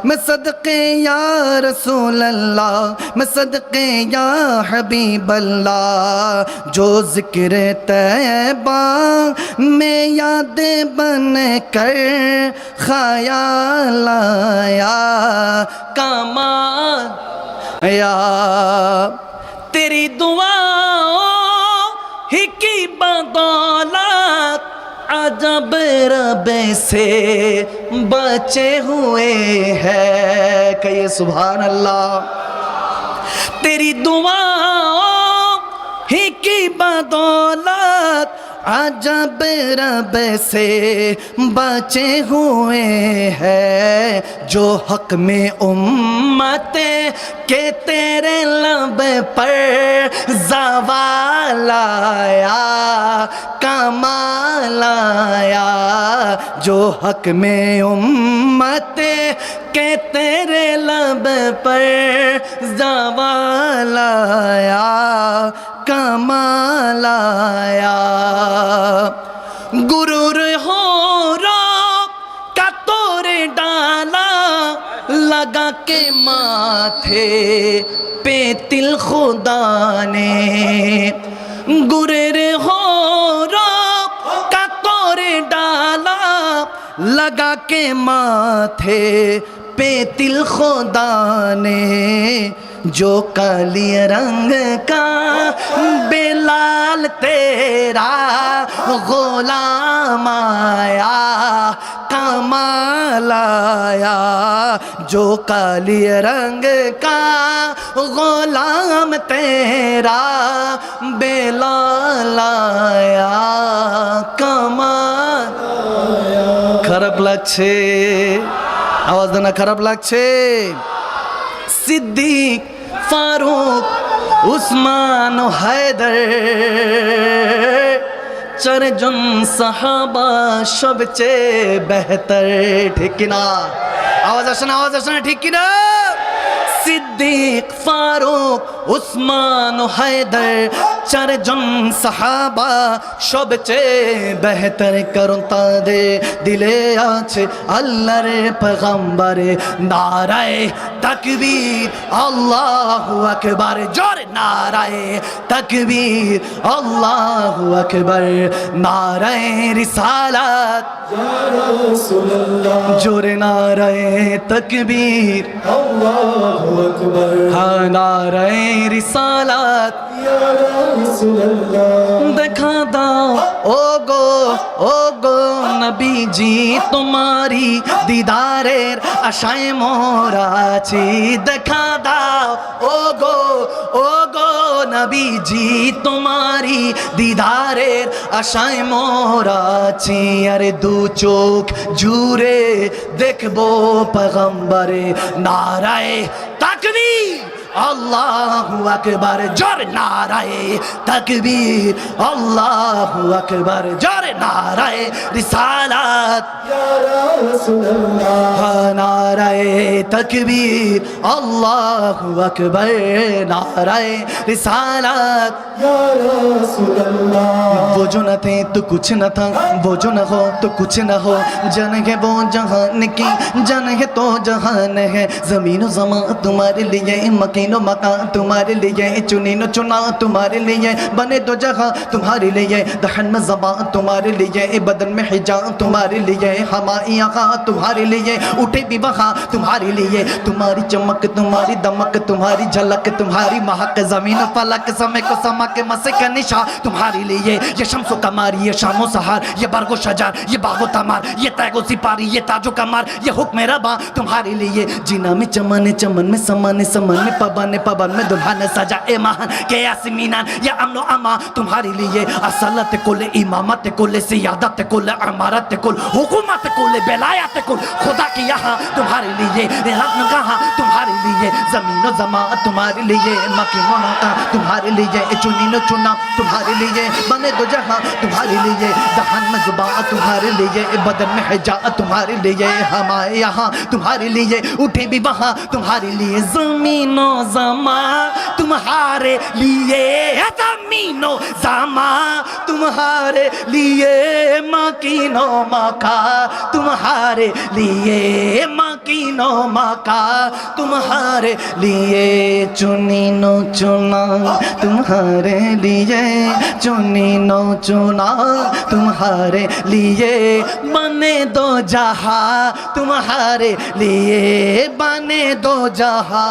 मैं सदक़े या रसूल अल्लाह, मैं सदक़े या हबीब अल्लाह, जो ज़िक्र तैबा में यादें बन कर ख़याल आया। कमाल या तेरी दुआओं ही की बदौलत अजब रब से बचे हुए हैं। कहिए सुभान अल्लाह। तेरी दुआओं ही की बदौलत अजब रब से बचे हुए हैं, जो हक में उम्मत के तेरे लब पर ज़वाल आया। कमाल आया, जो हक में उम्मत के तेरे लब पर ज़वाल आया। कमाल आया। गुरूर हो रो का तोरे डाला, लगा के माथे पे तिल खुदा ने। गुरूर हो रो का तोरे डाला, लगा के माथे पे तिल खुदा ने। जो काली रंग का बेलाल तेरा गुलाम आया। कमाल आया, जो काली रंग का गुलाम तेरा बेलाल आया। कमाल খারাপ লাগছে, আওয়াজ দেনা খারাপ লাগছে। सिद्दीक फारूक उस्मान हैदर চারজন সাহাবা সবচেয়ে বেহতর। ঠিক কিনা? আওয়াজ আসে না, আওয়াজ আসে না, ঠিক কিনা? সিদ্দিক ফারুক উসমান हैदर চারজন সাহাবা সবচেয়ে বেহতর। কারণ তাদের দিলে আছে আল্লাহর পয়গম্বরে নারায়ে তাকবীর আল্লাহু আকবার। জোরে নারায়ে তাকবীর আল্লাহু আকবার। নারায়ে রিসালাত ইয়া রাসূলুল্লাহ। জোরে নারায়ে তাকবীর আল্লাহু আকবার। হ্যাঁ নারায়ে রিসালাত ইয়া রাসূলুল্লাহ। দেখা দাও ও গো নবীজি, তোমারি দিদারের আশায় মোরা আছি। দেখা দাও ও গো নবীজি, তোমারি দিদারের আশায় মোরা আছি। আরে দু চোখ জুড়ে দেখবো পয়গম্বরে। নারায়ে তাকবীর আল্লাহু আকবার। জোরে নারায়ে তাকবীর আল্লাহু আকবার। জোরে নারায়ে রিসালাত ইয়া রাসূলুল্লাহ। নারায়ে তাকবীর আল্লাহু আকবার। নারায়ে রিসালাত ইয়া রাসূলুল্লাহ। वो जो न थे तो कुछ न था, वो जो न हो तो कुछ न हो। जन है वो जहान की, जन है तो जहान है। ज़मीन व ज़मा तुम्हारे लिए, मकीन व मकान तुम्हारे लिए। चुनी न चुना तुम्हारे लिए, बने दो जहां तुम्हारे लिए। दहन में ज़बां तुम्हारे लिए, बदन में हिजाब तुम्हारे लिए। हमारी आँखां तुम्हारे लिए, उठे भी वहाँ तुम्हारे लिए। तुम्हारी चमक तुम्हारी दमक तुम्हारी झलक तुम्हारी महक। ज़मीन फलक समय को समा के मसे का निशा तुम्हारे लिए। ये शम्सो कमारी, ये शामो सहार, ये बरगो शजार, ये बागो तमार, ये तैगो सिपारी, ये ताजो कमार, ये हुक्म रबा तुम्हारे लिए। जीना में चमन, चमन में समान, समन में पवन, पवन में दुल्हन सजा ए महान के यासमीनान। ये अमनो अमा तुम्हारे लिए। असलत कुल, इमामत कुल, सियादत कुल, अमारत कुल, हुकूमत कुल, बेलायत कुल खुदा की यहाँ तुम्हारे लिए। रत्न कहाँ तुम्हारे लिए। ज़मीन व ज़मा तुम्हारे लिए, मकीन व मकान तुम्हारे लिए। चुनी न चुना तुम्हारे लिए, बने दो जहां तुम्हारे लिए। दहन में ज़ुबान तुम्हारे लिए, बदन में हिजाब तुम्हारे लिए। हमारे यहाँ तुम्हारे लिए, उठे भी वहाँ तुम्हारे लिए। ज़मीनो ज़मा तुम्हारे लिए, ज़मीनो ज़मा तुम्हारे लिए। मकीनो मका तुम्हारे लिए, यकीनो मका तुम्हारे लिए चुनी नो चुना तुम्हारे लिए चुनी नो चुना तुम्हारे लिए बने दो जहा तुम्हारे लिए बने दो जहा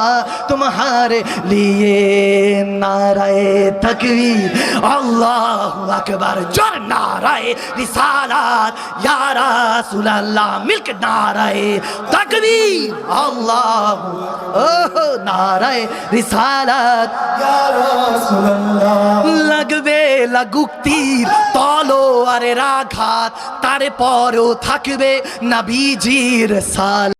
तुम्हारे लिए नाराए तकबीर अल्लाहु अकबर जोर नाराए रिसालत या रसूल अल्लाह मिलके नाराए तकबीर अल्लाहु नाराए रिसालत या रसूल अल्लाह লাগবে লাগুক তীর তলোয়ারের আঘাত তারপরও থাকবে নবীজির সাল